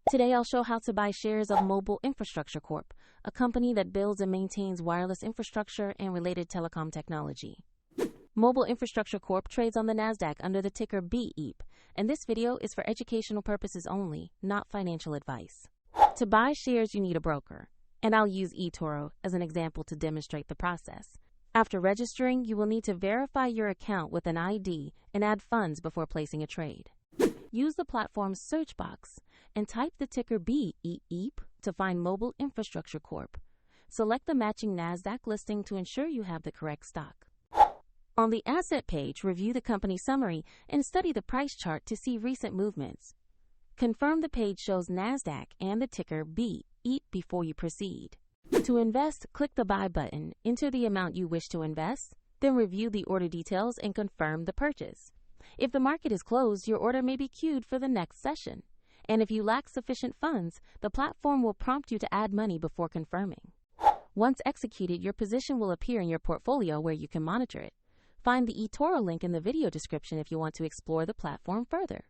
Today I'll show how to buy shares of Mobile Infrastructure Corp, a company that builds and maintains wireless infrastructure and related telecom technology. Mobile Infrastructure Corp trades on the NASDAQ under the ticker BEEP, and this video is for educational purposes only, not financial advice. To buy shares, you need a broker, and I'll use eToro as an example to demonstrate the process. After registering, you will need to verify your account with an ID and add funds before placing a trade. Use the platform's search box and type the ticker BEEP to find Mobile Infrastructure Corp. Select the matching NASDAQ listing to ensure you have the correct stock. On the asset page, review the company summary and study the price chart to see recent movements. Confirm the page shows NASDAQ and the ticker BEEP before you proceed. To invest, click the Buy button, enter the amount you wish to invest, then review the order details and confirm the purchase. If the market is closed, your order may be queued for the next session. And if you lack sufficient funds, the platform will prompt you to add money before confirming. Once executed, your position will appear in your portfolio where you can monitor it. Find the eToro link in the video description if you want to explore the platform further.